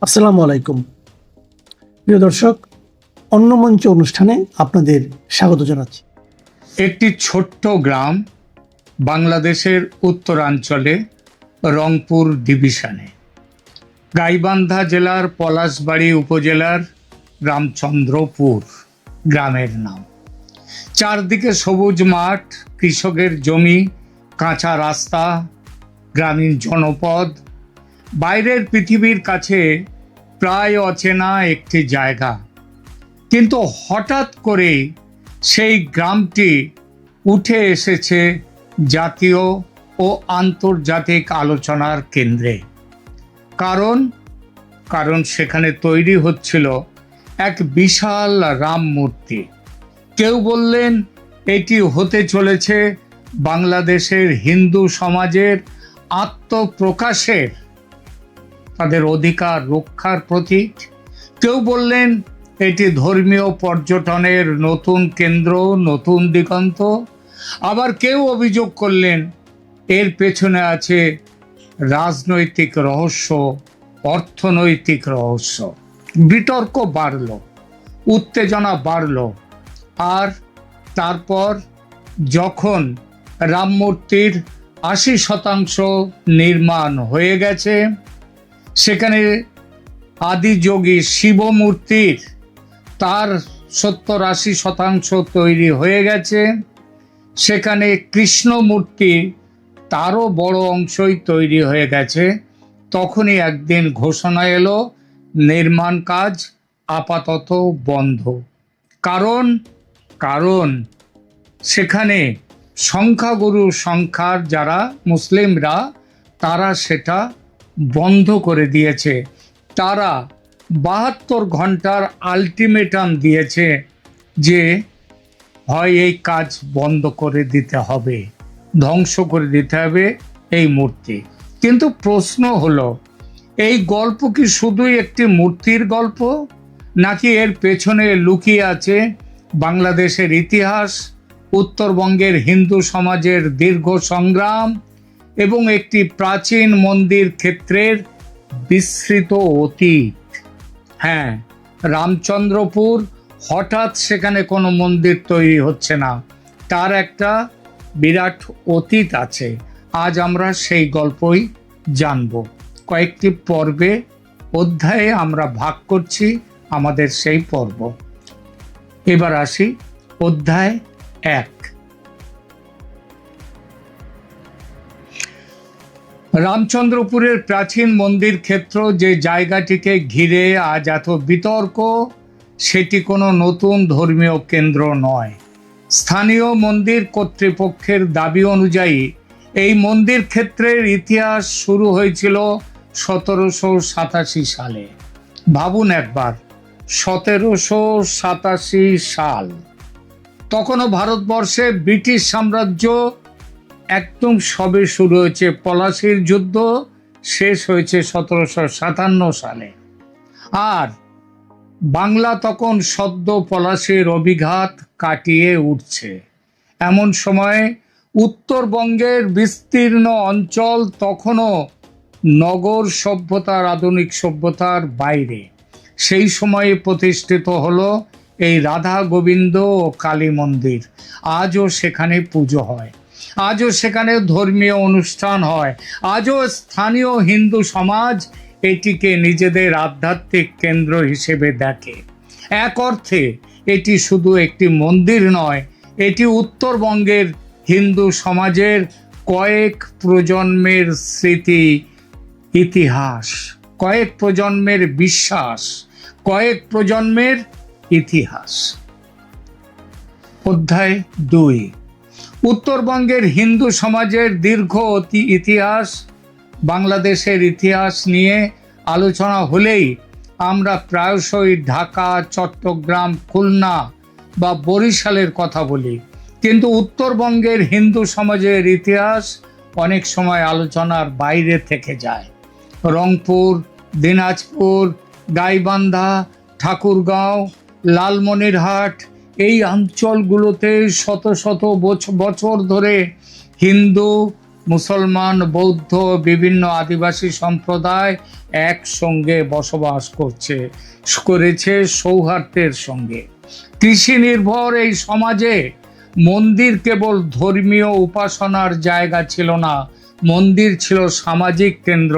আসসালামু আলাইকুম প্রিয় দর্শক, অন্য মঞ্চ অনুষ্ঠানে আপনাদের স্বাগত জানাচ্ছি। একটি ছোট্ট গ্রাম বাংলাদেশের উত্তরাঞ্চলে রংপুর ডিভিশনে, গাইবান্ধা জেলার পলাশবাড়ী উপজেলার রামচন্দ্রপুর গ্রামের নাম। চারদিকে সবুজ মাঠ, কৃষকের জমি, কাঁচা রাস্তা, গ্রামীণ জনপদ, বাইরের পৃথিবীর কাছে প্রায় অচেনা একটি জায়গা। কিন্তু হঠাৎ করে সেই গ্রামটি উঠে এসেছে জাতীয় ও আন্তর্জাতিক আলোচনার কেন্দ্রে। কারণ সেখানে তৈরি হচ্ছিল এক বিশাল রাম মূর্তি। কেউ বললেন এটি হতে চলেছে বাংলাদেশের হিন্দু সমাজের আত্মপ্রকাশের, তাদের অধিকার রক্ষার প্রতীক। কেউ বললেন এটি ধর্মীয় পর্যটনের নতুন কেন্দ্র, নতুন দিগন্ত। আবার কেউ অভিযোগ করলেন এর পেছনে আছে রাজনৈতিক রহস্য, অর্থনৈতিক রহস্য। বিতর্ক বাড়ল, উত্তেজনা বাড়ল। আর তারপর যখন রাম মূর্তির ৮০% নির্মাণ হয়ে গেছে, সেখানে আদিযোগী শিব মূর্তির তার ৭০-৮০% তৈরি হয়ে গেছে, সেখানে কৃষ্ণ মূর্তি তারও বড় অংশই তৈরি হয়ে গেছে। তখনই একদিন ঘোষণা এলো নির্মাণ কাজ আপাতত বন্ধ। কারণ সেখানে সংখ্যাগুরু সংখ্যার যারা মুসলিমরা, তারা সেটা বন্ধ করে দিয়েছে। তারা ৭২ ঘন্টার আলটিমেটাম দিয়েছে যে হয় এই কাজ বন্ধ করে দিতে হবে, ধ্বংস করে দিতে হবে এই মূর্তি। কিন্তু প্রশ্ন হলো, এই গল্প কি শুধুই একটি মূর্তির গল্প, নাকি এর পেছনে লুকিয়ে আছে বাংলাদেশের ইতিহাস, উত্তরবঙ্গের হিন্দু সমাজের দীর্ঘ সংগ্রাম এবং একটি প্রাচীন মন্দির ক্ষেত্রের বিস্মৃত অতীত? হ্যাঁ, রামচন্দ্রপুর হঠাৎ সেখানে কোনো মন্দির তৈরি হচ্ছে না, তার একটা বিরাট অতীত আছে। আজ আমরা সেই গল্পই জানব। কয়েকটি পর্বে, অধ্যায়ে আমরা ভাগ করছি আমাদের সেই পর্ব। এবার আসি অধ্যায় ১। রামচন্দ্রপুরের প্রাচীন মন্দির ক্ষেত্র, যে জায়গাটিকে ঘিরে আজ এত বিতর্ক, সেটি কোনো নতুন ধর্মীয় কেন্দ্র নয়। স্থানীয় মন্দির কর্তৃপক্ষের দাবি অনুযায়ী এই মন্দির ক্ষেত্রের ইতিহাস শুরু হয়েছিল ১৭৮৭ সালে। ভাবুন একবার, ১৭৮৭ সাল। তখনও ভারতবর্ষে ব্রিটিশ সাম্রাজ্য একদম সবে শুরু হয়েছে। পলাশির যুদ্ধ শেষ হয়েছে ১৭৫৭ সালে। আর বাংলা তখন সদ্য পলাশির অভিঘাত কাটিয়ে উঠছে। এমন সময়ে উত্তরবঙ্গের বিস্তীর্ণ অঞ্চল তখনও নগর সভ্যতার, আধুনিক সভ্যতার বাইরে। সেই সময়ে প্রতিষ্ঠিত হলো এই রাধা গোবিন্দ ও কালী মন্দির। আজও সেখানে পুজো হয়, আজও সেখানে ধর্মীয় অনুষ্ঠান হয়, আজও স্থানীয় হিন্দু সমাজ এটিকে নিজেদের আধ্যাত্মিক কেন্দ্র হিসেবে দেখে। এক অর্থে এটি শুধু একটি মন্দির নয়, এটি উত্তরবঙ্গের হিন্দু সমাজের কয়েক প্রজন্মের স্মৃতি, ইতিহাস, কয়েক প্রজন্মের বিশ্বাস, কয়েক প্রজন্মের ইতিহাস। অধ্যায় ২। উত্তরবঙ্গের হিন্দু সমাজের দীর্ঘ ইতিহাস। বাংলাদেশের ইতিহাস নিয়ে আলোচনা হলেই আমরা প্রায়শই ঢাকা, চট্টগ্রাম, খুলনা বা বরিশালের কথা বলি, কিন্তু উত্তরবঙ্গের হিন্দু সমাজের ইতিহাস অনেক সময় আলোচনার বাইরে থেকে যায়। রংপুর, দিনাজপুর, গাইবান্ধা, ঠাকুরগাঁও, লালমনিরহাট, এই অঞ্চলগুলোতে শত শত বছর ধরে হিন্দু মুসলমান, বৌদ্ধ, বিভিন্ন আদিবাসী সম্প্রদায় একসঙ্গে বসবাস করেছে সৌহার্দ্যের সঙ্গে। কৃষি নির্ভর এই সমাজে মন্দির কেবল ধর্মীয় উপাসনার জায়গা ছিল না, মন্দির ছিল সামাজিক কেন্দ্র,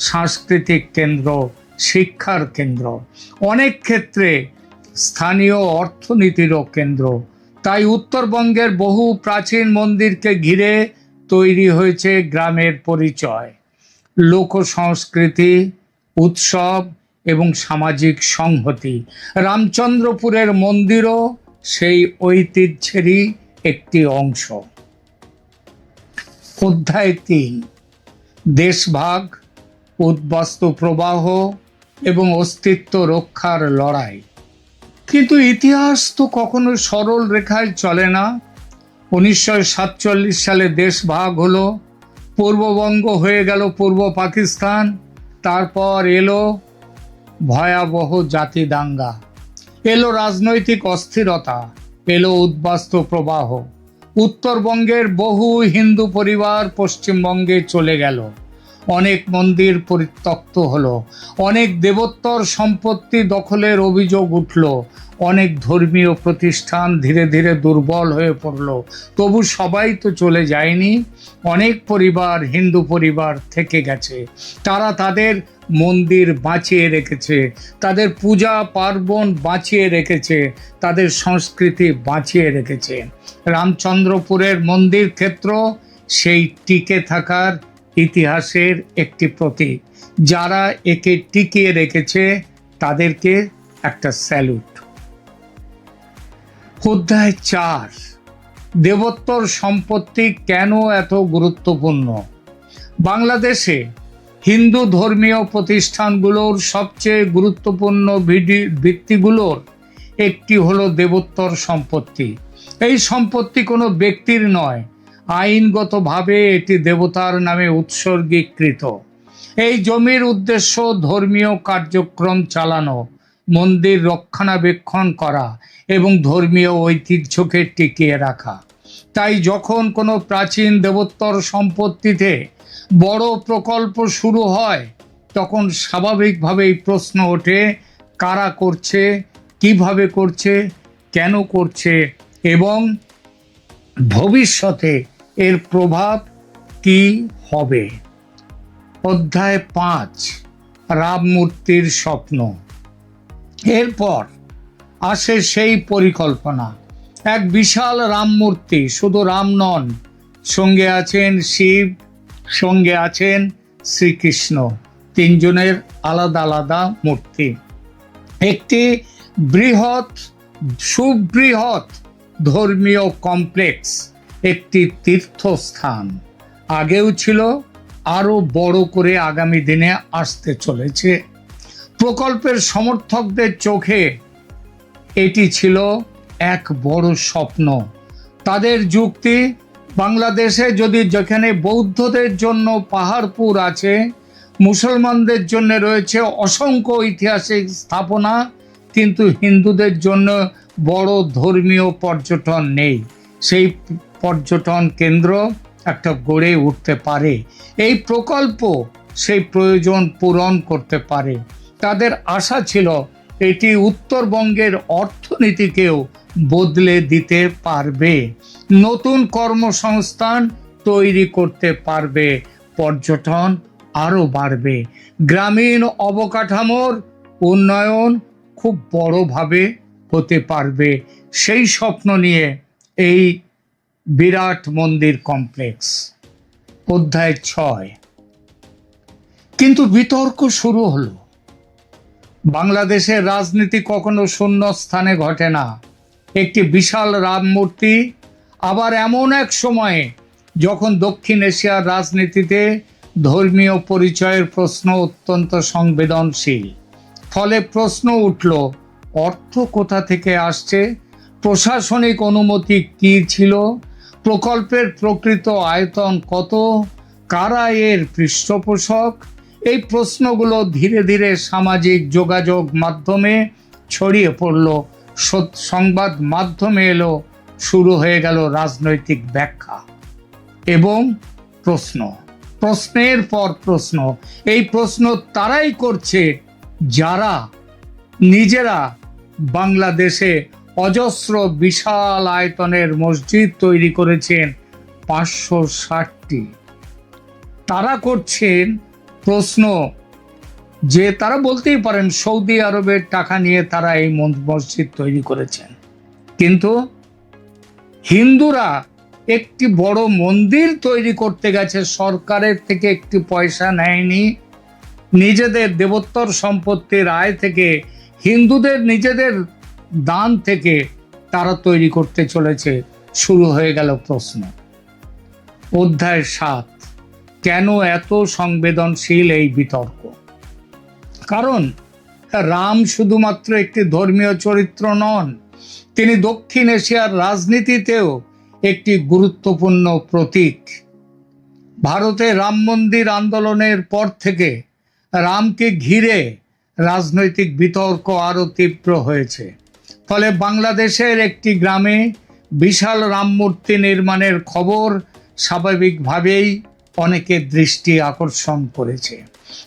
সাংস্কৃতিক কেন্দ্র, শিক্ষার কেন্দ্র, অনেক ক্ষেত্রে স্থানীয় অর্থনীতিরও কেন্দ্র। তাই উত্তরবঙ্গের বহু প্রাচীন মন্দিরকে ঘিরে তৈরি হয়েছে গ্রামের পরিচয়, লোক সংস্কৃতি, উৎসব এবং সামাজিক সংহতি। রামচন্দ্রপুরের মন্দিরও সেই ঐতিহ্যেরই একটি অংশ। অধ্যায় 3, দেশভাগ, উদ্বাস্তু প্রবাহ এবং অস্তিত্ব রক্ষার লড়াই। কিন্তু ইতিহাস তো কখনো সরল রেখায় চলে না। 1947 সালে দেশ ভাগ হলো, পূর্ববঙ্গ হয়ে গেল পূর্ব পাকিস্তান। তারপর এলো ভয়াবহ জাতি দাঙ্গা, এলো রাজনৈতিক অস্থিরতা, এলো উদ্বাস্তু প্রবাহ। উত্তরবঙ্গের বহু হিন্দু পরিবার পশ্চিমবঙ্গে চলে গেল, অনেক মন্দির পরিত্যক্ত হলো, অনেক দেবোত্তর সম্পত্তি দখলের অভিযোগ উঠল, অনেক ধর্মীয় প্রতিষ্ঠান ধীরে ধীরে দুর্বল হয়ে পড়ল। তবু সবাই তো চলে যায়নি, অনেক পরিবার, হিন্দু পরিবার থেকে গেছে। তারা তাদের মন্দির বাঁচিয়ে রেখেছে, তাদের পূজা পার্বণ বাঁচিয়ে রেখেছে, তাদের সংস্কৃতি বাঁচিয়ে রেখেছে। রামচন্দ্রপুরের মন্দির ক্ষেত্র সেই টিকে থাকার ইতিহাসের একটি প্রতীক। যারা একে টিকিয়ে রেখেছে তাদেরকে একটা স্যালুট। অধ্যায় 4, দেবোত্তর সম্পত্তি কেন এত গুরুত্বপূর্ণ? বাংলাদেশে হিন্দু ধর্মীয় প্রতিষ্ঠানগুলোর সবচেয়ে গুরুত্বপূর্ণ ভিত্তিগুলোর একটি হলো দেবোত্তর সম্পত্তি। এই সম্পত্তি কোনো ব্যক্তির নয়, আইনগতভাবে এটি দেবতার নামে উৎসর্গীকৃত। এই জমির উদ্দেশ্য ধর্মীয় কার্যক্রম চালানো, মন্দির রক্ষণাবেক্ষণ করা এবং ধর্মীয় ঐতিহ্যকে টিকিয়ে রাখা। তাই যখন কোনো প্রাচীন দেবোত্তর সম্পত্তিতে বড় প্রকল্প শুরু হয়, তখন স্বাভাবিকভাবেই প্রশ্ন ওঠে, কারা করছে, কিভাবে করছে, কেন করছে এবং ভবিষ্যতে এর প্রভাব কি হবে। অধ্যায় 5, রাম মূর্তির স্বপ্ন। এরপর আসে সেই পরিকল্পনা, এক বিশাল রাম মূর্তি। শুধু রাম নন, সঙ্গে আছেন শিব, সঙ্গে আছেন শ্রীকৃষ্ণ, তিনজনের আলাদা আলাদা মূর্তি। একটি সুবৃহৎ ধর্মীয় কমপ্লেক্স, একটি তীর্থস্থান। আগেও ছিল, আরো বড় করে আগামী দিনে আসতে চলেছে। প্রকল্পের সমর্থকদের চোখে এটি ছিল এক বড় স্বপ্ন। তাদের যুক্তি, বাংলাদেশে যদি যেখানে বৌদ্ধদের জন্য পাহাড়পুর আছে, মুসলমানদের জন্য রয়েছে অসংখ্য ঐতিহাসিক স্থাপনা, কিন্তু হিন্দুদের জন্য বড় ধর্মীয় পর্যটন নেই। সেই পর্যটন কেন্দ্র একটা গড়ে উঠতে পারে। এই প্রকল্প সেই প্রয়োজন পূরণ করতে পারে। তাদের আশা ছিল এটি উত্তরবঙ্গের অর্থনীতিকেও বদলে দিতে পারবে, নতুন কর্মসংস্থান তৈরি করতে পারবে, পর্যটন আরও বাড়বে, গ্রামীণ অবকাঠামোর উন্নয়ন খুব বড়ভাবে হতে পারবে। সেই স্বপ্ন নিয়ে এই বিরাট মন্দির কমপ্লেক্স। অধ্যায় 6, কিন্তু বিতর্ক শুরু হলো। বাংলাদেশের রাজনীতি কখনো শূন্য স্থানে ঘটে না। একটি বিশাল রাম মূর্তি, আবার এমন এক সময়ে যখন দক্ষিণ এশিয়ার রাজনীতিতে ধর্মীয় পরিচয়ের প্রশ্ন অত্যন্ত সংবেদনশীল। ফলে প্রশ্ন উঠল, অর্থ কোথা থেকে আসছে, প্রশাসনিক অনুমতি কী ছিল, প্রকল্পের প্রকৃত আয়তন কত, কারা এর পৃষ্ঠপোষক। এই প্রশ্নগুলো ধীরে ধীরে সামাজিক যোগাযোগ মাধ্যমে ছড়িয়ে পড়ল, সংবাদ মাধ্যমে এলো, শুরু হয়ে গেল রাজনৈতিক ব্যাখ্যা এবং প্রশ্ন, প্রশ্নের পর প্রশ্ন। এই প্রশ্ন তারাই করছে যারা নিজেরা বাংলাদেশে অজস্র বিশাল আয়তনের মসজিদ তৈরি করেছেন 560টি। তারা করছেন প্রশ্ন যে তারা বলতেই পারেন সৌদি আরবের টাকা নিয়ে তারা এই মসজিদ তৈরি করেছেন, কিন্তু হিন্দুরা একটি বড় মন্দির তৈরি করতে গেছে, সরকারের থেকে একটি পয়সা নেয়নি, নিজেদের দেবোত্তর সম্পত্তির আয় থেকে, হিন্দুদের নিজেদের দান থেকে তারা তৈরি করতে চলেছে। শুরু হয়ে গেল প্রশ্ন। অধ্যায় 7, কেন এত সংবেদনশীল এই বিতর্ক? কারণ রাম শুধুমাত্র একটি ধর্মীয় চরিত্র নন, তিনি দক্ষিণ এশিয়ার রাজনীতিতেও একটি গুরুত্বপূর্ণ প্রতীক। ভারতে রাম মন্দির আন্দোলনের পর থেকে রামকে ঘিরে রাজনৈতিক বিতর্ক আরো তীব্র হয়েছে। ফলে বাংলাদেশের একটি গ্রামে বিশাল রাম মূর্তি নির্মাণের খবর স্বাভাবিকভাবেই অনেকের দৃষ্টি আকর্ষণ করেছে।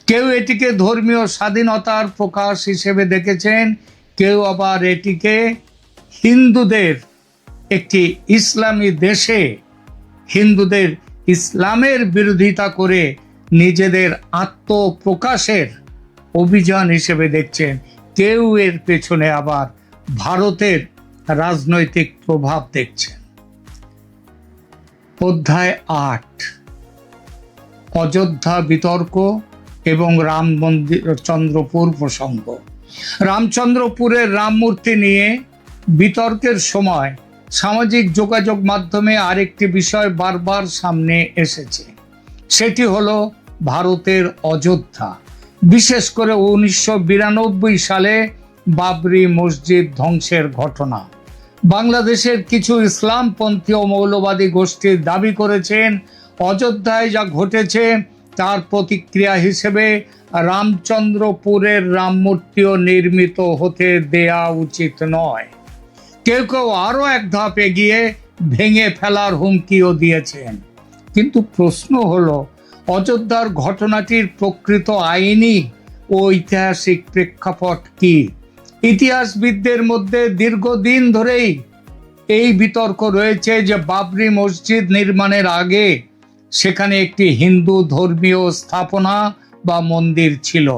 কেউ এটিকে ধর্মীয় স্বাধীনতার প্রকাশ হিসেবে দেখেছেন, কেউ আবার এটিকে হিন্দুদের একটি ইসলামী দেশে হিন্দুদের ইসলামের বিরোধিতা করে নিজেদের আত্মপ্রকাশের অভিযান হিসেবে দেখছেন। কেউ এর পেছনে আবার ভারতের রাজনৈতিক প্রভাব দেখছেন। অধ্যায় 8, অযোধ্যা বিতর্ক এবং রাম মন্দির চন্দ্রপুর প্রসঙ্গ। রামচন্দ্রপুরের রাম মূর্তি নিয়ে বিতর্কের সময় সামাজিক যোগাযোগ মাধ্যমে আরেকটি বিষয় বারবার সামনে এসেছে, সেটি হলো ভারতের অযোধ্যা, বিশেষ করে 1992 সালে বাবরি মসজিদ ধ্বংসের ঘটনা। বাংলাদেশের কিছু ইসলামপন্থী ও মৌলবাদী গোষ্ঠীর দাবি করেছেন অযোধ্যায় যা ঘটেছে তার প্রতিক্রিয়া হিসেবে রামচন্দ্রপুরের রাম মূর্তিও নির্মিত হতে দেয়া উচিত নয়। কেউ কেউ আরো এক ধাপ এগিয়ে ভেঙে ফেলার হুমকিও দিয়েছেন। কিন্তু প্রশ্ন হলো, অযোধ্যার ঘটনাটির প্রকৃত আইনি ও ঐতিহাসিক প্রেক্ষাপট কি? ইতিহাসবিদদের মধ্যে দীর্ঘদিন ধরেই এই বিতর্ক রয়েছে যে বাবরি মসজিদ নির্মাণের আগে সেখানে একটি হিন্দু ধর্মীয় স্থাপনা বা মন্দির ছিল।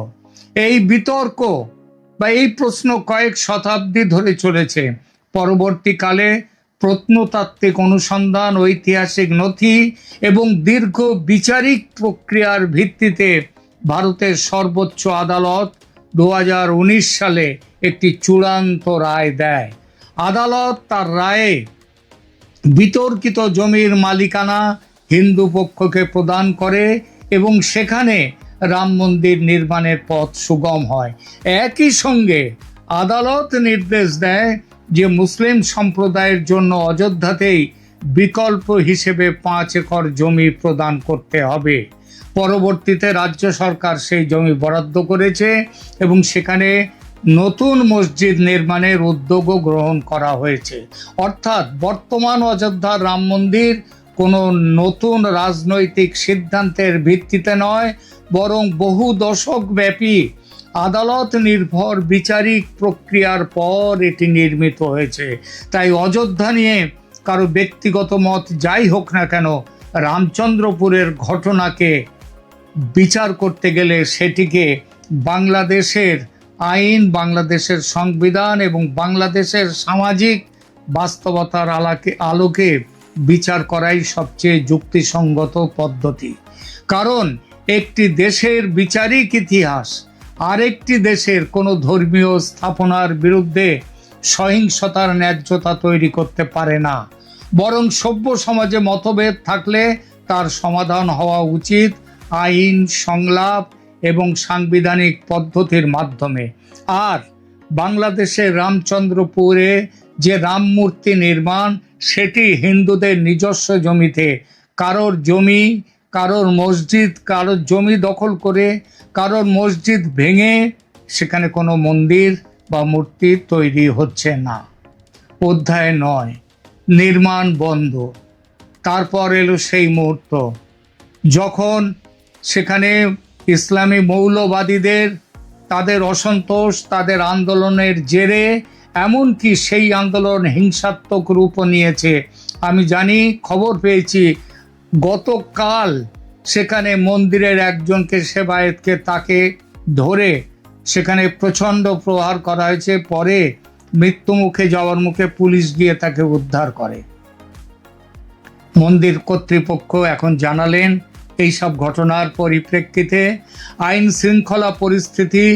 এই বিতর্ক বা এই প্রশ্ন কয়েক শতাব্দী ধরে চলেছে। পরবর্তীকালে প্রত্নতাত্ত্বিক অনুসন্ধান, ঐতিহাসিক নথি এবং দীর্ঘ বিচারিক প্রক্রিয়ার ভিত্তিতে ভারতের সর্বোচ্চ আদালত 2019 সালে একটি চূড়ান্ত রায় দেয়। আদালত তার রায়ে বিতর্কিত জমির মালিকানা হিন্দু পক্ষকে প্রদান করে এবং সেখানে রাম মন্দির নির্মাণের পথ সুগম হয়। একই সঙ্গে আদালত নির্দেশ দেয় যে মুসলিম সম্প্রদায়ের জন্য অযোধ্যাতেই বিকল্প হিসেবে 5 একর জমি প্রদান করতে হবে। পরবর্তীতে রাজ্য সরকার সেই জমি বরাদ্দ করেছে এবং সেখানে নতুন মসজিদ নির্মাণের উদ্যোগও গ্রহণ করা হয়েছে। অর্থাৎ বর্তমান অযোধ্যার রাম মন্দির কোনো নতুন রাজনৈতিক সিদ্ধান্তের ভিত্তিতে নয়, বরং বহু দশক ব্যাপী আদালত নির্ভর বিচারিক প্রক্রিয়ার পর এটি নির্মিত হয়েছে। তাই অযোধ্যা নিয়ে কারো ব্যক্তিগত মত যাই হোক না কেন, রামচন্দ্রপুরের ঘটনাকে বিচার করতে গেলে সেটিকে বাংলাদেশের আইন, বাংলাদেশের সংবিধান এবং বাংলাদেশের সামাজিক বাস্তবতার আলোকে বিচার করাই সবচেয়ে যুক্তিসঙ্গত পদ্ধতি। কারণ একটি দেশের বিচারিক ইতিহাস আরেকটি দেশের কোনো ধর্মীয় স্থাপনার বিরুদ্ধে সহিংসতার ন্যায্যতা তৈরি করতে পারে না, বরং সভ্য সমাজে মতভেদ থাকলে তার সমাধান হওয়া উচিত আইন, সংলাপ এবং সাংবিধানিক পদ্ধতির মাধ্যমে। আর বাংলাদেশের রামচন্দ্রপুরে যে রাম মূর্তি নির্মাণ, সেটি হিন্দুদের নিজস্ব জমিতে, কারোর জমি, কারোর মসজিদ, কারোর জমি দখল করে, কারোর মসজিদ ভেঙে সেখানে কোনো মন্দির বা মূর্তি তৈরি হচ্ছে না। অধ্যায় 9, নির্মাণ বন্ধ। তারপর এলো সেই মুহূর্ত যখন সেখানে ইসলামী মৌলবাদীদের তাদের অসন্তোষ, তাদের আন্দোলনের জেরে, এমনকি সেই আন্দোলন হিংসাত্মক রূপও নিয়েছে। আমি জানি, খবর পেয়েছি, গতকাল সেখানে মন্দিরের একজনকে, সেবায়েতকে, তাকে ধরে সেখানে প্রচণ্ড প্রহার করা হয়েছে। পরে মৃত্যুমুখে যাওয়ার মুখে পুলিশ গিয়ে তাকে উদ্ধার করে। মন্দির কর্তৃপক্ষ এখন জানালেন এইসব ঘটনার পরিপ্রেক্ষিতে আইন শৃঙ্খলা পরিস্থিতি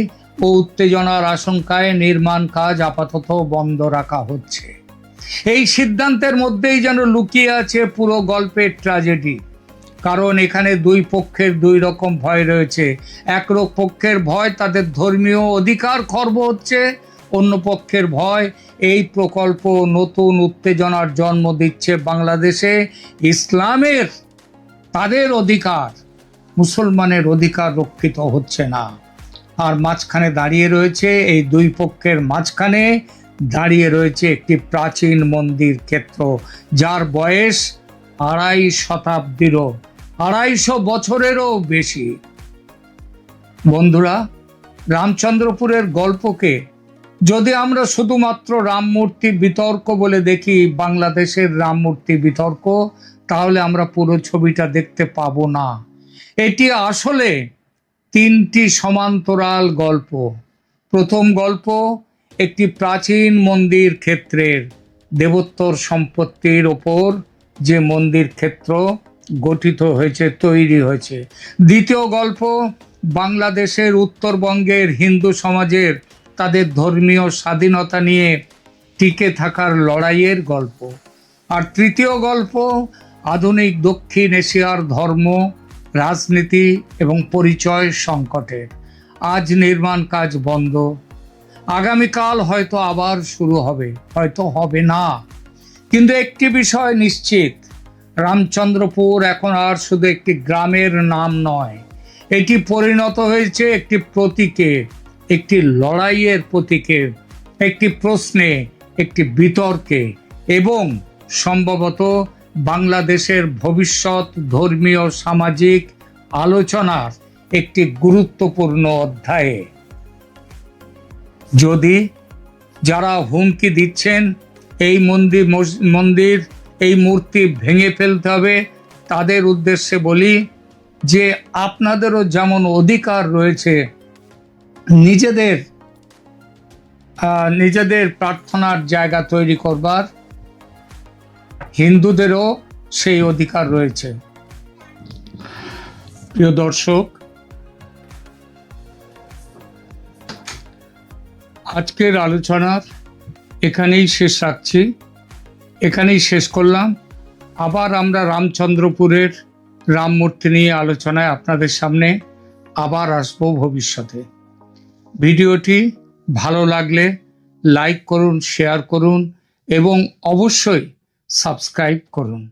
ও উত্তেজনার আশঙ্কায় নির্মাণ কাজ আপাতত বন্ধ রাখা হচ্ছে। এই সিদ্ধান্তের মধ্যেই যেন লুকিয়ে আছে পুরো গল্পের ট্র্যাজেডি। কারণ এখানে দুই পক্ষের দুই রকম ভয় রয়েছে। এক পক্ষের ভয় তাদের ধর্মীয় অধিকার খর্ব হচ্ছে, অন্য পক্ষের ভয় এই প্রকল্প নতুন উত্তেজনার জন্ম দিচ্ছে বাংলাদেশে। ইসলামের তাদের অধিকার, মুসলমানের অধিকার রক্ষিত হচ্ছে না। আর মাঝখানে দাঁড়িয়ে রয়েছে, এই দুই পক্ষের মাঝখানে দাঁড়িয়ে রয়েছে একটি প্রাচীন মন্দির ক্ষেত্র, যার বয়স 2.5 শতাব্দীরও, 250 বছরেরও বেশি। বন্ধুরা, রামচন্দ্রপুরের গল্পকে যদি আমরা শুধুমাত্র রামমূর্তি বিতর্ক বলে দেখি, বাংলাদেশের রামমূর্তি বিতর্ক, তাহলে আমরা পুরো ছবিটা দেখতে পাবো না। এটি আসলে 3টি সমান্তরাল গল্প। প্রথম গল্প একটি প্রাচীন মন্দির ক্ষেত্রের, দেবোত্তর সম্পত্তির ওপর যে মন্দির ক্ষেত্র গঠিত হয়েছে, তৈরি হয়েছে। দ্বিতীয় গল্প বাংলাদেশের উত্তরবঙ্গের হিন্দু সমাজের তাদের ধর্মীয় স্বাধীনতা নিয়ে টিকে থাকার লড়াইয়ের গল্প। আর তৃতীয় গল্প আধুনিক দক্ষিণ এশিয়ার ধর্ম, রাজনীতি এবং পরিচয় সংকটের। আজ নির্মাণ কাজ বন্ধ, আগামীকাল হয়তো আবার শুরু হবে, হয়তো হবে না। কিন্তু একটি বিষয় নিশ্চিত, রামচন্দ্রপুর এখন আর শুধু একটি গ্রামের নাম নয়, এটি পরিণত হয়েছে একটি প্রতীকে, একটি লড়াইয়ের প্রতীকে, একটি প্রশ্নে, একটি বিতর্কে এবং সম্ভবত বাংলাদেশের ভবিষ্যৎ ধর্মীয় সামাজিক আলোচনার একটি গুরুত্বপূর্ণ অধ্যায়ে। যদি যারা হুমকি দিচ্ছেন এই মন্দির এই মূর্তি ভেঙে ফেলতে হবে, তাদের উদ্দেশ্যে বলি যে আপনাদেরও যেমন অধিকার রয়েছে নিজেদের প্রার্থনার জায়গা তৈরি করবার, হিন্দুদেরও সেই অধিকার রয়েছে। প্রিয় দর্শক, আজকের আলোচনার এখানেই শেষ রাখছি, এখানেই শেষ করলাম। আবার আমরা রামচন্দ্রপুরের রামমূর্তি নিয়ে আলোচনায় আপনাদের সামনে আবার আসবো ভবিষ্যতে। ভিডিওটি ভালো লাগলে লাইক করুন, শেয়ার করুন এবং অবশ্যই সাবস্ক্রাইব করুন।